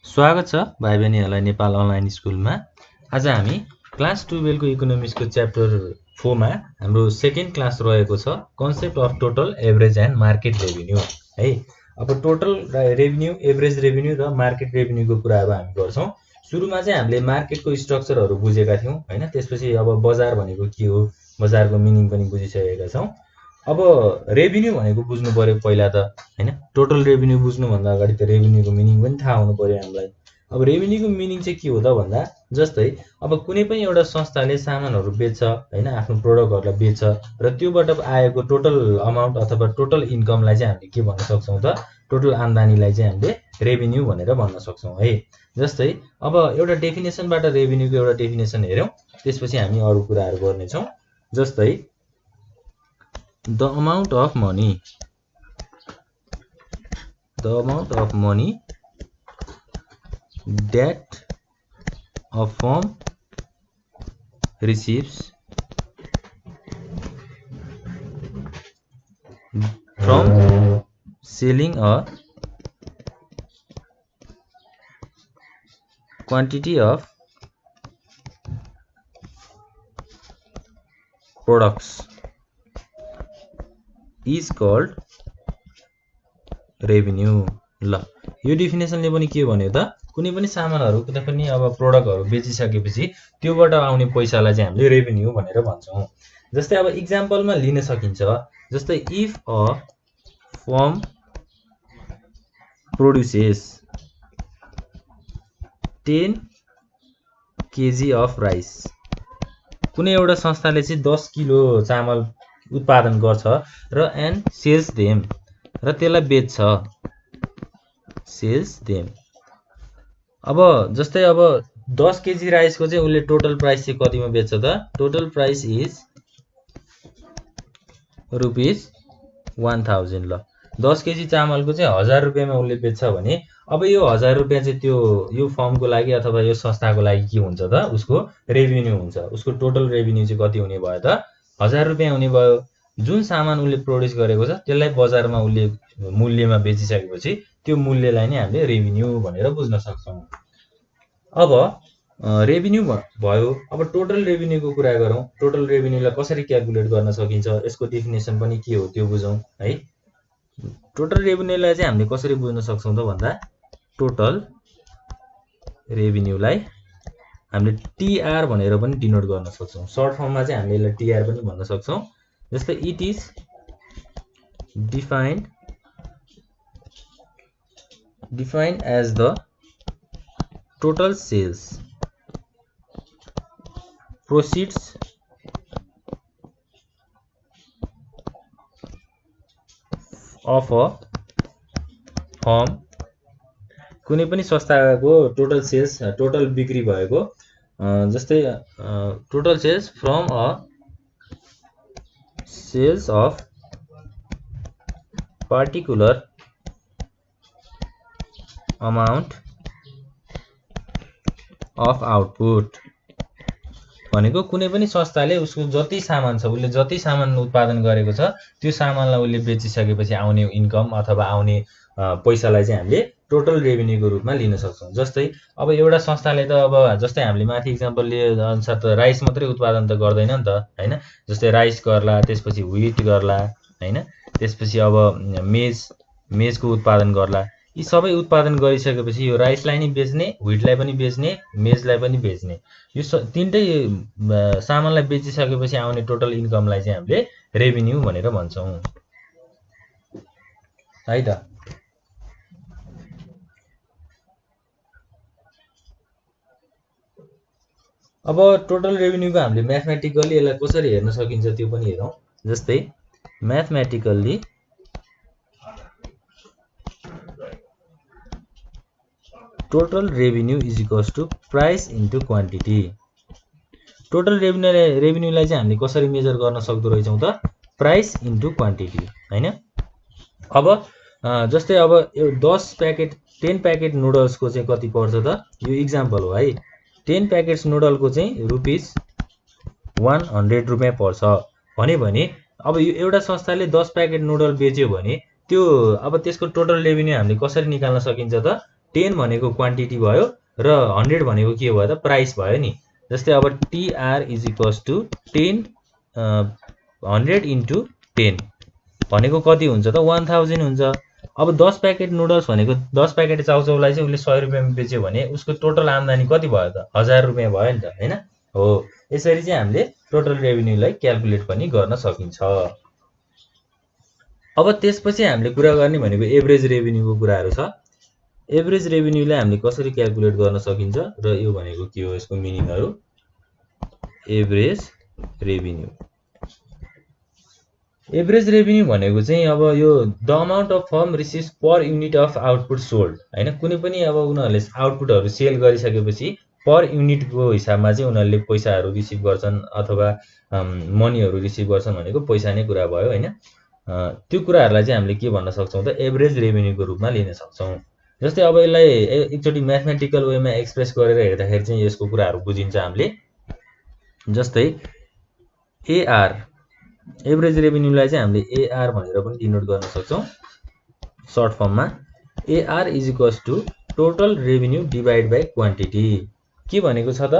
स्वागत छ भाइ बहिनीहरूलाई नेपाल अनलाइन स्कुलमा। आज हामी क्लास 12 को इकोनोमिक्सको च्याप्टर 4 मा हाम्रो सेकेन्ड क्लास रहेको छ concept of total average and market revenue है। अब टोटल रेभिन्यू, एभरेज रेभिन्यू र मार्केट रेभिन्यूको कुराहरू हामी गर्छौं। सुरुमा चाहिँ हामीले मार्केटको स्ट्रक्चरहरू बुझेका थियौं हैन। त्यसपछि अब बजार भनेको के हो, बजारको मिनिङ पनि बुझिसकेका छौं। अब रेभिन्यू भनेको बुझ्नु पर्यो पहिला त हैन। टोटल रेभिन्यू बुझ्नु भन्दा अगाडि त रेभिन्यूको मिनिङ पनि थाहा हुनु पर्यो हामीलाई। अब रेभिन्यूको मिनिङ चाहिँ के हो त भन्दा जस्तै अब कुनै पनि एउटा संस्थाले सामानहरू बेच्छ हैन, आफ्नो प्रोडक्टहरूलाई बेच्छ र त्योबाट आएको टोटल अमाउन्ट अथवा टोटल इन्कमलाई चाहिँ हामीले के भन्न सक्छौं त, टोटल आम्दानीलाई चाहिँ हामीले रेभिन्यू भनेर भन्न सक्छौं है। जस्तै अब एउटा डेफिनेसनबाट रेभिन्यूको एउटा डेफिनेसन हेर्यौं, त्यसपछि हामी अरु कुराहरू गर्नेछौं। जस्तै the amount of money that a firm receives from selling a quantity of products is called revenue। ल यो डेफिनेसनले पनि के भन्यो त, कुनै पनि सामानहरू कुनै पनि अब प्रोडक्टहरू बेचिसकेपछि त्योबाट आउने पैसालाई चाहिँ हामीले रेभिन्यू भनेर भन्छौं। जस्तै अब एक्जाम्पलमा लिन सकिन्छ। जस्तै if a firm produces 10 kg of rice, कुनै एउटा संस्थाले चाहिँ 10 किलो चामल उत्पादन गर्छ र एन्ड सेल्स देम, र त्यसलाई बेच्छ, सेल्स देम। अब जस्तै अब 10 केजी राइसको चाहिँ उसले टोटल प्राइस चाहिँ कतिमा बेच्छ त, टोटल प्राइस इज ₹1000। ल 10 केजी चामलको चाहिँ 1000 रुपैयाँमा उसले बेच्छ भने अब यो 1000 रुपैयाँ चाहिँ त्यो यो फर्मको लागि अथवा यो संस्थाको लागि के हुन्छ त, उसको रेभिन्यू हुन्छ। उसको टोटल रेभिन्यू चाहिँ कति हुने भयो त, 1000 रुपैयाँ हुने भयो। जुन सामान उसले प्रोड्युस गरेको छ त्यसलाई बजारमा उसले मूल्यमा बेचिसकेपछि त्यो मूल्यलाई नै हामीले रेभिन्यू भनेर बुझ्न सक्छौं। अब रेभिन्यू भयो। अब टोटल रेभिन्यूको कुरा गरौँ। टोटल रेभिन्यूलाई कसरी क्याल्कुलेट गर्न सकिन्छ, यसको डेफिनेसन पनि के हो त्यो बुझौँ है। टोटल रेभिन्यूलाई चाहिँ हामीले कसरी बुझ्न सक्छौं त भन्दा टोटल रेभिन्यूलाई हामीले टीआर भनेर पनि डिनोट गर्न सक्छौं। सर्ट फर्ममा चाहिँ हामीले यसलाई टीआर पनि भन्न सक्छौं। जस्तै it is defined as the total sales proceeds of a firm, कुनै पनि संस्थाको टोटल सेल्स, टोटल बिक्री भएको, जस्तै total sales from a sales of particular amount of output भनेको कुनै पनि संस्थाले उसको जति सामान छ, उसले जति सामान उत्पादन गरेको छ त्यो सामानलाई उसले बेचिसकेपछि आउने इन्कम अथवा आउने पैसालाई चाहिँ हामीले टोटल रेभिन्यूको रूपमा लिन सक्छौं। जस्तै अब एउटा संस्थाले त अब जस्तै हामीले माथि एक्जाम्पल लिए अनुसार त राइस मात्रै उत्पादन त गर्दैन नि त हैन। जस्तै राइस गर्ला, त्यसपछि व्हिट गर्ला हैन, त्यसपछि अब मेजको उत्पादन गर्ला। यी सबै उत्पादन गरिसकेपछि यो राइसलाई नि बेच्ने, व्हिटलाई पनि बेच्ने, मेजलाई पनि बेच्ने, यो तीनटै सामानलाई बेचिसकेपछि आउने टोटल इन्कमलाई चाहिँ हामीले रेभिन्यू भनेर भन्छौं है त। अब टोटल रेभिन्यूको हामीले म्याथमेटिकली यसलाई कसरी हेर्न सकिन्छ त्यो पनि हेरौं। जस्तै mathematically total revenue is equals to price into quantity. Total रेभिन्यूलाई चाहिँ हामीले कसरी मेजर गर्न सक्दो रहेछौं त, प्राइस इन्टु क्वान्टिटी हैन। अब जस्तै अब 10 प्याकेट नुडल्सको चाहिँ कति पर्छ त, यो एक्जाम्पल हो है। 10 प्याकेट्स नुडलको चाहिँ ₹100 रुपैयाँ पर्छ भने अब यो एउटा संस्थाले 10 प्याकेट नुडल बेच्यो भने त्यो अब त्यसको टोटल रेभिन्यू हामीले कसरी निकाल्न सकिन्छ त, 10 भनेको क्वान्टिटी भयो र 100 भनेको के भयो त प्राइस भयो नि। जस्तै अब TR is equals to 10 100 into 10 भनेको कति हुन्छ त 1000 हुन्छ। अब 10 प्याकेट नुडल्स भनेको 10 प्याकेट चाउचाउलाई चाहिँ उसले 100 रुपियाँमा बेच्यो भने उसको टोटल आम्दानी कति भयो त 1000 रुपियाँ भयो नि त हैन। हो यसरी चाहिँ हामीले टोटल रेभेन्यूलाई क्याल्कुलेट पनि गर्न सकिन्छ। अब त्यसपछि हामीले कुरा गर्ने भनेको एभरेज रेभेन्यूको कुराहरू छ। एभरेज रेभेन्यूलाई हामीले कसरी क्याल्कुलेट गर्न सकिन्छ र यो भनेको के हो यसको मिनिङहरु। एभरेज रेभेन्यू भनेको चाहिँ अब यो the amount of firm receives per unit of output sold हैन। कुनै पनि अब उनीहरुले आउटपुटहरु सेल गरिसकेपछि पर युनिटको हिसाबमा चाहिँ उनीहरुले पैसाहरु रिसिभ गर्छन् अथवा मनीहरु रिसिभ गर्छन् भनेको पैसा नै कुरा भयो हैन। त्यो कुराहरुलाई चाहिँ हामीले के भन्न सक्छौं त एभरेज रेभेन्यूको रूपमा लिन सक्छौं। जस्तै अब यसलाई एकचोटी म्याथमेटिकल वेमा एक्सप्रेस गरेर हेर्दाखेरि चाहिँ यसको कुराहरु बुझिन्छ हामीले। जस्तै AR एभरेज रेभेन्यूलाई चाहिँ हामीले AR भनेर पनि डिनोट गर्न सक्छौं सर्ट फर्ममा। AR is equals to total revenue divide by quantity. के भनेको छ त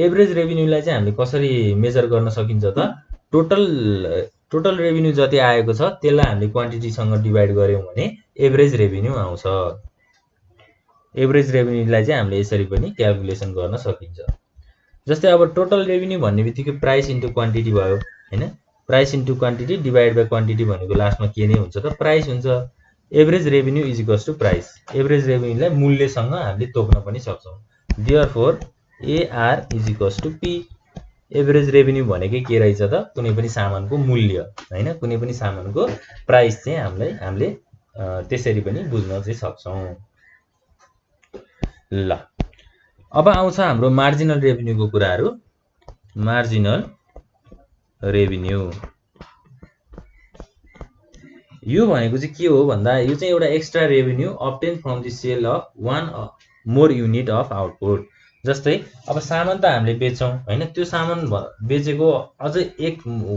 एभरेज रेभेन्यूलाई चाहिँ हामीले कसरी मेजर गर्न सकिन्छ त टोटल रेभेन्यू जति आएको छ त्यसलाई हामीले क्वान्टिटीसँग डिभाइड गर्यौं भने एभरेज रेभेन्यू आउँछ। एभरेज रेभेन्यूलाई चाहिँ हामीले यसरी पनि क्याल्कुलेसन गर्न सकिन्छ। जस्तै अब टोटल रेभेन्यू भन्ने बित्तिकै प्राइस इन्टु क्वान्टिटी भयो हैन। Price into quantity divide by quantity भनेको लास्टमा के नै हुन्छ त प्राइस हुन्छ। Average revenue is equals to price. Average रेभेन्यूलाई मूल्यसँग हामीले तोक्न पनि सक्छौं। Therefore AR is equals to P। Average revenue भनेकै के रहेछ त कुनै पनि सामानको मूल्य हैन। कुनै पनि सामानको प्राइस चाहिँ हामीले त्यसरी पनि बुझ्न चाहिँ सक्छौं। ल अब आउँछ हाम्रो मार्जिनल रेभेन्यूको कुराहरु। मार्जिनल रेभेन्यू यो भनेको चाहिँ के हो भन्दा यो चाहिँ एउटा extra revenue obtain from the sale of one more unit of output. जस्तै अब सामान त हामीले बेच्छौं हैन। त्यो सामान बेचेको अझै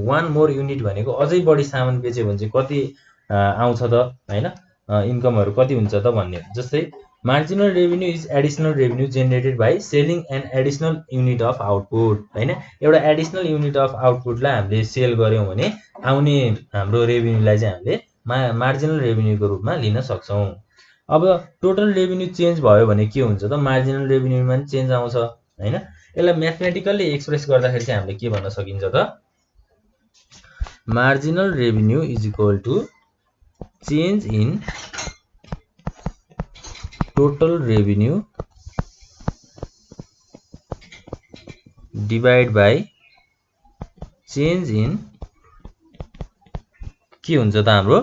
वान मोर युनिट भनेको अझै बढी सामान बेच्यो भने चाहिँ कति आउँछ त हैन। इन्कमहरु कति हुन्छ त भन्ने। जस्तै marginal revenue is additional revenue generated by selling an additional unit of output हैन। एउटा एडिशनल युनिट अफ आउटपुटलाई हामीले सेल गर्यौं भने आउने हाम्रो रेभेन्यूलाई चाहिँ हामीले मार्जिनल रेभेन्यूको रूपमा लिन सक्छौं। अब टोटल रेभेन्यू चेन्ज भयो भने के हुन्छ त मार्जिनल रेभेन्यूमा पनि चेन्ज आउँछ हैन। यसलाई म्याथमेटिकली एक्सप्रेस गर्दाखेरि चाहिँ हामीले के भन्न सकिन्छ त marginal revenue is equal to change in total revenue divide by change in के हुन्छ त हाम्रो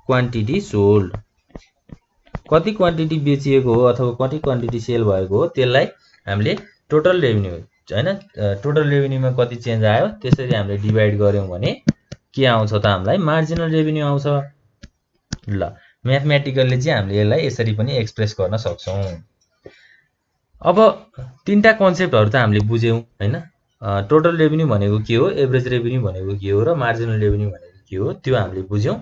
क्वान्टिटी सोल्ड। कति क्वान्टिटी बेचिएको हो अथवा कति क्वान्टिटी सेल भएको हो त्यसलाई हामीले टोटल रेभेन्यू हैन। टोटल रेभेन्यूमा कति चेन्ज आयो त्यसरी हामीले डिवाइड गर्यौं भने के आउँछ त हामीलाई मार्जिनल रेभेन्यू आउँछ। ल म्याथमेटिकली चाहिँ हामीले यसलाई यसरी पनि एक्सप्रेस गर्न सक्छौं। अब तीनटा कन्सेप्टहरु त हामीले बुझ्यौं हैन। टोटल रेभेन्यू भनेको के हो, एभरेज रेभेन्यू भनेको के हो र मार्जिनल रेभेन्यू भनेको के हो त्यो हामीले बुझ्यौं।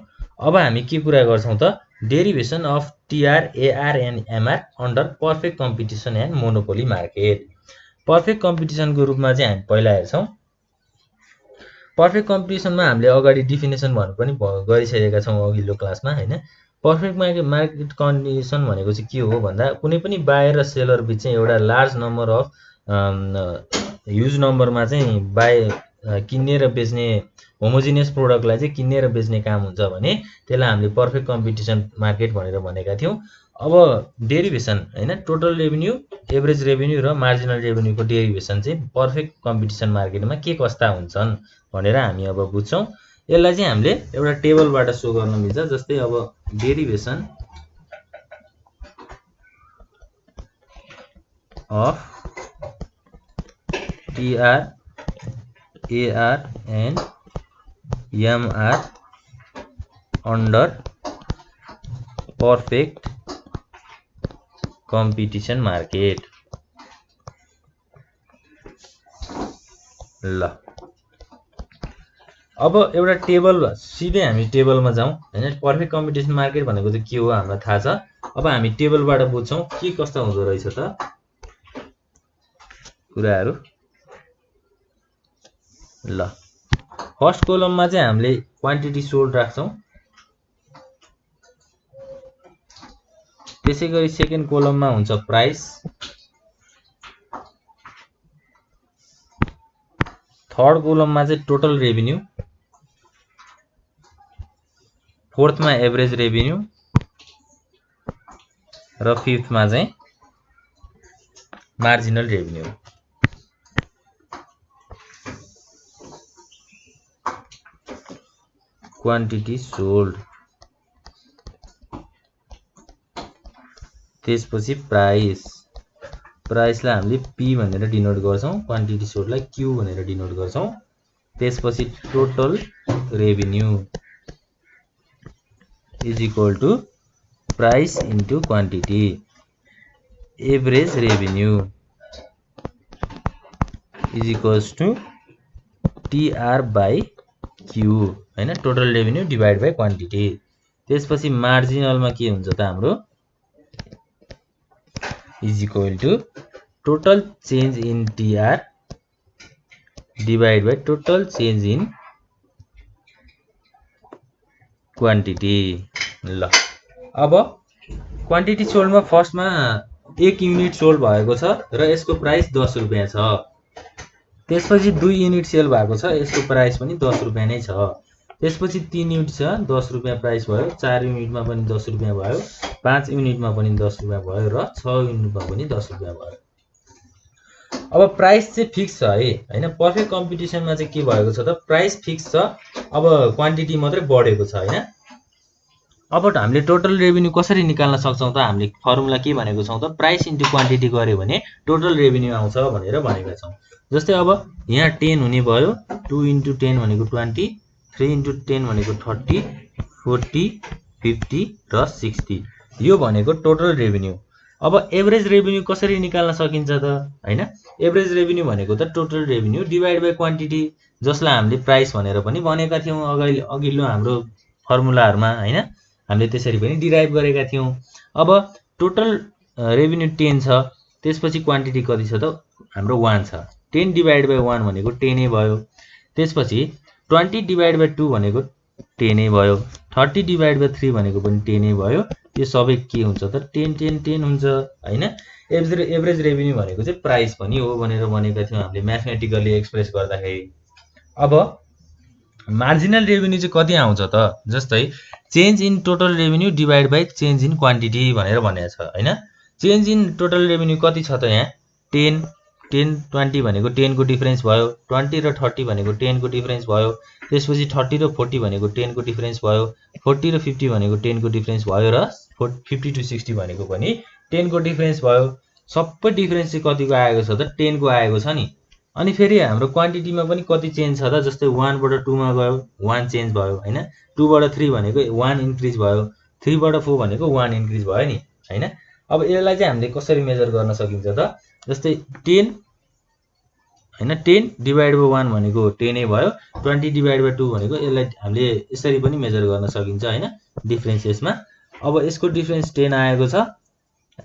अब हामी के कुरा गर्छौं त derivation of TR, AR and MR under perfect competition and monopoly market. Perfect कम्पिटिसनको रूपमा चाहिँ हामी पहिला हेर्छौं। पर्फेक्ट कम्पिटिसनमा हामीले अगाडि डेफिनेसन भन्नु पनि गरिसकेका छौं अघिल्लो क्लासमा हैन। पर्फेक्ट मार्केट कन्डिसन भनेको चाहिँ के हो भन्दा कुनै पनि बायर र सेलर बीच चाहिँ एउटा लार्ज नम्बर अफ ह्युज नम्बरमा चाहिँ किन्ने र बेच्ने होमोजिनियस प्रोडक्टलाई चाहिँ किन्ने र बेच्ने काम हुन्छ भने त्यसलाई हामीले पर्फेक्ट कम्पिटिसन मार्केट भनेर भनेका थियौं। अब डेरिभेसन हैन टोटल रेभेन्यू, एभरेज रेभेन्यू र मार्जिनल रेभेन्यूको डेरिभेसन चाहिँ पर्फेक्ट कम्पिटिसन मार्केटमा के कस्ता हुन्छन् भनेर हामी अब बुझ्छौं। यसलाई चाहिँ हामीले एउटा टेबलबाट शो गर्न मिल्छ। जस्तै अब derivation of TR, AR and MR under perfect competition market। ल अब एउटा टेबल सिधै हामी टेबलमा जाउँ हैन। पर्फेक्ट कम्पिटिसन मार्केट भनेको चाहिँ के हो हामीलाई थाहा छ। अब हामी टेबलबाट बुझ्छौं के कस्तो हुँदो रहेछ त कुराहरु। ल फर्स्ट कोलममा चाहिँ हामीले क्वान्टिटी सोल्ड राख्छौं। त्यसैगरी सेकेन्ड कोलममा हुन्छ प्राइस, थर्ड कोलममा चाहिँ टोटल रेभिन्यू, फोर्थमा एभरेज रेभिन्यू र फिफ्थमा चाहिँ मार्जिनल रेभिन्यू। क्वान्टिटी सोल्ड, त्यसपछि प्राइस, प्राइसलाई हामीले पी भनेर डिनोट गर्छौं, क्वान्टिटी सोल्डलाई क्यू भनेर डिनोट गर्छौं। त्यसपछि total revenue is equal to price into quantity, average revenue is equals to TR by Q हैन, total revenue divide by quantity. त्यसपछि मार्जिनलमा के हुन्छ त हाम्रो is equal to total change in TR divide by total change in quantity. ल अब quantity सोल्डमा फर्स्टमा 1 युनिट सोल्ड भएको छ र यसको प्राइस 10 रुपैयाँ छ। त्यसपछि 2 युनिट सेल भएको छ, यसको प्राइस पनि 10 रुपैयाँ नै छ। त्यसपछि 3 युनिट छ, 10 रुपैयाँ प्राइस भयो, 4 युनिटमा पनि 10 रुपैयाँ भयो, 5 युनिटमा पनि 10 रुपैयाँ भयो र 6 युनिटमा पनि 10 रुपैयाँ भयो। अब प्राइस चाहिँ फिक्स छ है हैन, पर्फेक्ट कम्पिटिसनमा चाहिँ के भएको छ त प्राइस फिक्स छ, अब क्वान्टिटी मात्रै बढेको छ हैन। अब हामीले टोटल रेभिन्यू कसरी निकाल्न सक्छौं त, हामीले फर्मुला के भनेको छौं त प्राइस इन्टु क्वान्टिटी गर्यो भने टोटल रेभिन्यू आउँछ भनेर भनेका छौं। जस्तै अब यहाँ 10 हुने भयो, 2 इन्टु 10 भनेको 20, 3 इन्टु 10 भनेको 30, 40, 50 र 60, यो भनेको टोटल रेभिन्यू। अब एभरेज रेभिन्यू कसरी निकाल्न सकिन्छ त हैन, एभरेज रेभिन्यू भनेको त total revenue divide by quantity, जसलाई हामीले प्राइस भनेर पनि भनेका थियौं अघिल्लो हाम्रो फर्मुलाहरुमा हैन, हामीले त्यसरी पनि डिराइभ गरेका थियौं। अब टोटल रेभिन्यू 10 छ, त्यसपछि क्वान्टिटी कति छ त हाम्रो 1 छ, 10 डिभाइड बाइ 1 भनेको 10 नै भयो। त्यसपछि 20 डिभाइड बाइ 2 भनेको 10 नै भयो, 30 डिभाइड बाइ 3 भनेको पनि 10 नै भयो। यो सबै के हुन्छ त 10 10 10 हुन्छ हैन। एभरेज रेभिन्यू भनेको चाहिँ प्राइस पनि हो भनेर भनेका थियौं हामीले म्याथमेटिकली एक्सप्रेस गर्दाखेरि। अब मार्जिनल रेभिन्यू चाहिँ कति आउँछ त, जस्तै change in total revenue divide by change in quantity भनेर भनेको छ हैन। चेन्ज इन टोटल रेभिन्यू कति छ त यहाँ 10 10 20 भनेको 10 को डिफरेन्स भयो, 20 र 30 भनेको 10 को डिफरेन्स भयो, त्यसपछि 30 र 40 भनेको 10 को डिफरेन्स भयो, 40 र 50 भनेको 10 को डिफरेन्स भयो र 50 टु 60 भनेको पनि 10 को डिफरेन्स भयो। सबै डिफरेन्स चाहिँ कतिको आएको छ त 10 को आएको छ नि। अनि फेरि हाम्रो क्वान्टिटीमा पनि कति चेन्ज छ त, जस्तै 1 बाट 2 मा गयो 1 चेन्ज भयो हैन, 2 बाट 3 भनेको 1 इन्क्रिज भयो, 3 बाट 4 भनेको 1 इन्क्रिज भयो नि हैन। अब यसलाई चाहिँ हामीले कसरी मेजर गर्न सकिन्छ त, जस्तै 10 हैन 10 डिभाइड बाइ 1 भनेको 10 नै भयो, 20 डिभाइड बाइ 2 भनेको यसलाई हामीले यसरी पनि मेजर गर्न सकिन्छ हैन डिफरेन्स यसमा। अब यसको डिफरेन्स 10 आएको छ,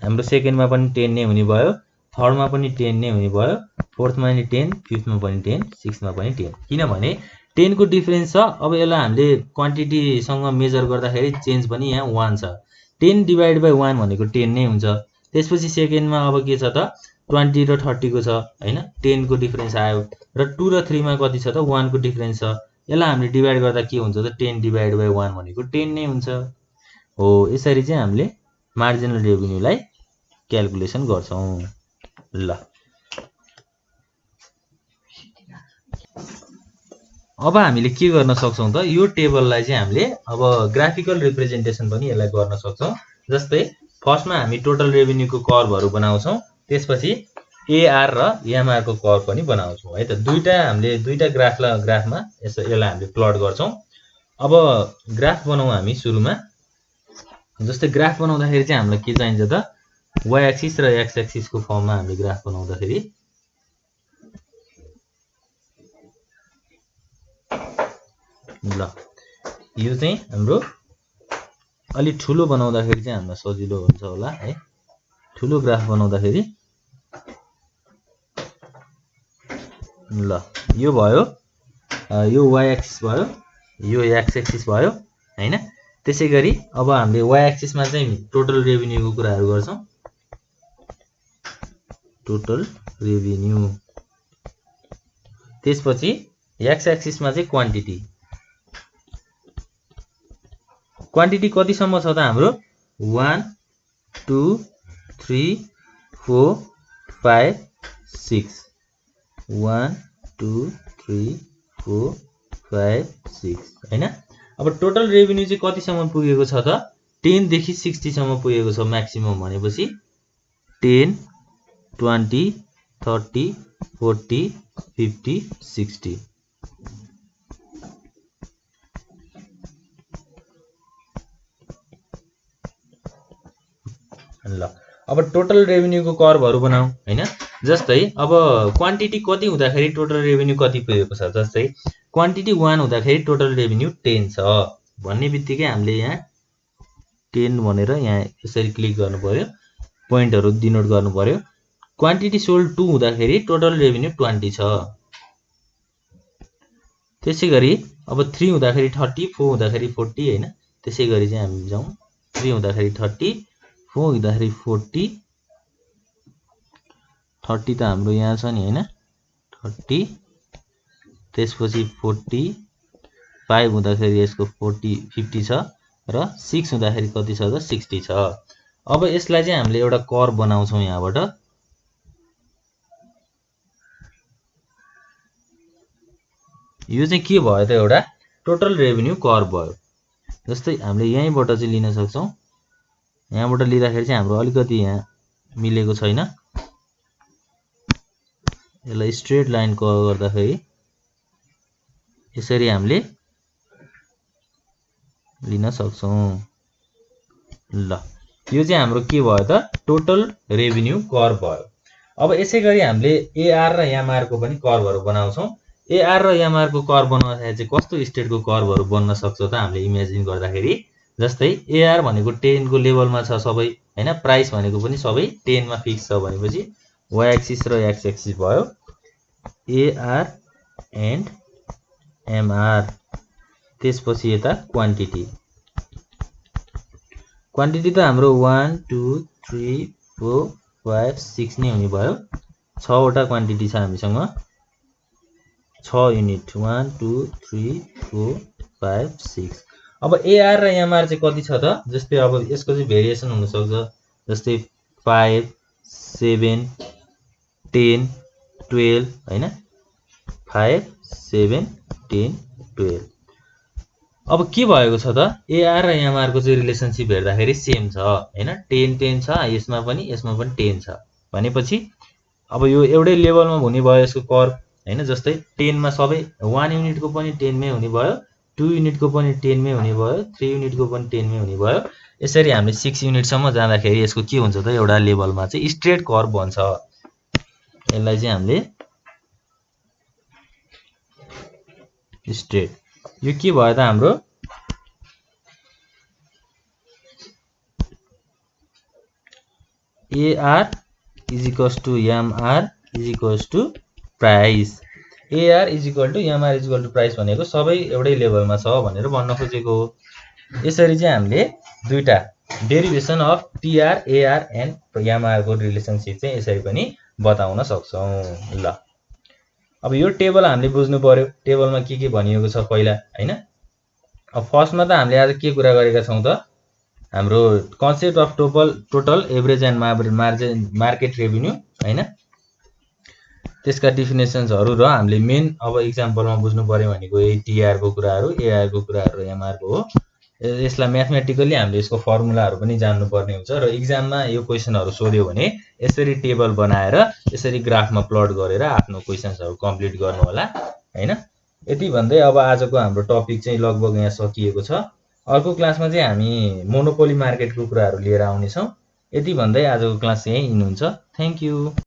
हाम्रो सेकेन्डमा पनि 10 नै हुने भयो, थर्डमा पनि 10 नै हुने भयो, फोर्थमा पनि 10, फिफ्थमा पनि 10, सिक्समा पनि 10, किनभने 10 को डिफरेन्स छ। अब यसलाई हामीले क्वान्टिटीसँग मेजर गर्दाखेरि चेन्ज पनि यहाँ 1 छ, 10 डिभाइड बाइ 1 भनेको 10 नै हुन्छ। त्यसपछि सेकेन्डमा अब के छ त 20 र 30 को छ हैन, 10 को डिफरेन्स आयो र 2 र 3 मा कति छ त 1 को डिफरेन्स छ। यसलाई हामीले डिभाइड गर्दा के हुन्छ त 10 डिभाइड बाइ 1 भनेको 10 नै हुन्छ। हो यसरी चाहिँ हामीले मार्जिनल रेभिन्यूलाई क्याल्कुलेसन गर्छौं। ल अब हामीले के गर्न सक्छौं त, यो टेबललाई चाहिँ हामीले अब ग्राफिकल रिप्रेजेन्टेसन पनि यसलाई गर्न सक्छौं। जस्तै फर्स्टमा हामी टोटल रेभिन्यूको कर्भहरु बनाउँछौं, त्यसपछि एआर र एमआर को कर्भ पनि बनाउँछौं है त। हामीले दुईटा ग्राफमा यसलाई हामीले प्लट गर्छौं। अब ग्राफ बनाऊ हामी सुरुमा। जस्तै ग्राफ बनाउँदाखेरि चाहिँ हामीलाई के चाहिन्छ त, y एक्सिस र x एक्सिस को फर्ममा हामीले ग्राफ बनाउँदाखेरि ल यो चाहिँ हाम्रो अलि ठुलो बनाउँदाखेरि चाहिँ हामीलाई सजिलो हुन्छ होला है। ठुलो ग्राफ बनाउँदाखेरि ल यो भयो, यो y एक्सिस भयो, यो x एक्सिस भयो हैन। त्यसैगरी अब हामीले y एक्सिसमा चाहिँ टोटल रेभिन्यूको कुराहरु गर्छौं। टोटल रेभिन्यू, त्यसपछि x एक्सिसमा चाहिँ क्वान्टिटी। क्वान्टिटी कति सम्म छ त हाम्रो 1 2 3 4 5 6 1 2 3 4 5 6 हैन। अब टोटल रेभिन्यू चाहिँ कति सम्म पुगेको छ त 10 देखि 60 सम्म पुगेको छ म्याक्सिमम भनेपछि 10 20 30 40 50 60। ल अब टोटल रेभिन्यूको कर्भहरु बनाऊ हैन। जस्तै अब क्वान्टिटी कति हुँदाखेरि टोटल रेभिन्यू कति पुगेको छ, जस्तै क्वान्टिटी 1 हुँदाखेरि टोटल रेभिन्यू 10 छ भन्ने बित्तिकै हामीले यहाँ 10 भनेर यहाँ यसरी क्लिक गर्नु पर्यो, पोइन्टहरु डिनोट गर्नु पर्यो। क्वान्टिटी सोल्ड 2 हुँदाखेरि टोटल रेभिन्यू 20 छ। त्यसैगरी अब 3 हुँदाखेरि 30, 4 हुँदाखेरि 40 हैन। त्यसैगरी चाहिँ हामी जाउँ 3 हुँदाखेरि 30, 4 हुँदाखेरि 40, 30 त हाम्रो यहाँ छ नि हैन 30, त्यसपछि 40, 5 हुँदाखेरि यसको 50 छ र 6 हुँदाखेरि कति छ त 60 छ। अब यसलाई चाहिँ हामीले एउटा कर्भ बनाउँछौं यहाँबाट। यो चाहिँ के भयो त एउटा टोटल रेभिन्यू कर्भ भयो। जस्तै हामीले यहीँबाट चाहिँ लिन सक्छौं। यहाँबाट लिँदाखेरि चाहिँ हाम्रो अलिकति यहाँ मिलेको छैन। यसलाई स्ट्रेट लाइन कर्भ गर्दाखेरि यसरी हामीले लिन सक्छौं। ल यो चाहिँ हाम्रो के भयो त टोटल रेभिन्यू कर्भ भयो। अब यसैगरी हामीले एआर र एमआर को पनि कर्भहरु बनाउँछौं। एआर र एमआर को कर्भ बनाउँदाखेरि चाहिँ कस्तो स्टेटको कर्भहरु बन्न सक्छ त हामीले इमेजिन गर्दाखेरि, जस्तै एआर भनेको 10 को लेभलमा छ सबै हैन। प्राइस भनेको पनि सबै 10 मा फिक्स छ भनेपछि y एक्सिस र x एक्सिस भयो एआर एन्ड एमआर। त्यसपछि यता क्वान्टिटी, क्वान्टिटी त हाम्रो 1 2 3 4 5 6 नै हुने भयो। 6 वटा क्वान्टिटी छ हामीसँग, 6 युनिट 1 2 3 4 5 6। अब एआर र एमआर चाहिँ कति छ त, जस्तै अब यसको चाहिँ भेरिएसन हुन सक्छ, जस्तै 5 7 10 12 हैन 5 7 10 12। अब के भएको छ त एआर र एमआर को चाहिँ रिलेसनशिप हेर्दाखेरि सेम छ हैन। 10 10 छ, यसमा पनि 10 छ भनेपछि अब यो एउटै लेभलमा हुने भयो यसको कर्भ हैन। जस्तै 10 मा सबै 1 युनिट को पनि 10 मै हुने भयो, 2 युनिट को पनि 10 मै हुने भयो, 3 युनिट को पनि 10 मै हुने भयो। यसरी हामीले 6 युनिट सम्म जाँदाखेरि यसको के हुन्छ त एउटा लेभलमा चाहिँ स्ट्रेट कर्भ बन्छ। यसलाई चाहिँ हामीले स्ट्रेट, यो के भयो त हाम्रो AR is equals to MR is equals to price. AR is equal to MR is equal to price भनेको सबै एउटै लेभलमा छ भनेर भन्न खोजेको हो। यसरी चाहिँ हामीले दुईटा derivation of TR AR and MR को रिलेसनशिप चाहिँ यसरी पनि बताउन सक्छौं। ल अब यो टेबल हामीले बुझ्नु पर्यो, टेबलमा के भनिएको छ पहिला हैन। अब फर्स्टमा त हामीले आज के कुरा गरेका छौं त हाम्रो concept of total average and market revenue हैन। त्यसका डिफिनेसन्सहरु र हामीले मेन अब एक्जाम्पलमा बुझ्नु पर्यो भनेको यही टीआर को कुराहरु, एआर को कुराहरु र एमआर को हो। यसलाई म्याथमेटिकली हामीले यसको फर्मुलाहरु पनि जान्नु पर्ने हुन्छ र एक्जाममा यो क्वेशनहरु सोध्यो भने यसरी टेबल बनाएर यसरी ग्राफमा प्लट गरेर आफ्नो क्वेशन्सहरु कम्प्लिट गर्नु होला हैन। यति भन्दै अब आजको हाम्रो टपिक चाहिँ लगभग यहाँ सकिएको छ। अर्को क्लासमा चाहिँ हामी मोनोपोली मार्केटको कुराहरु लिएर आउने छौं। यति भन्दै आजको क्लास यही इन हुन्छ। Thank you.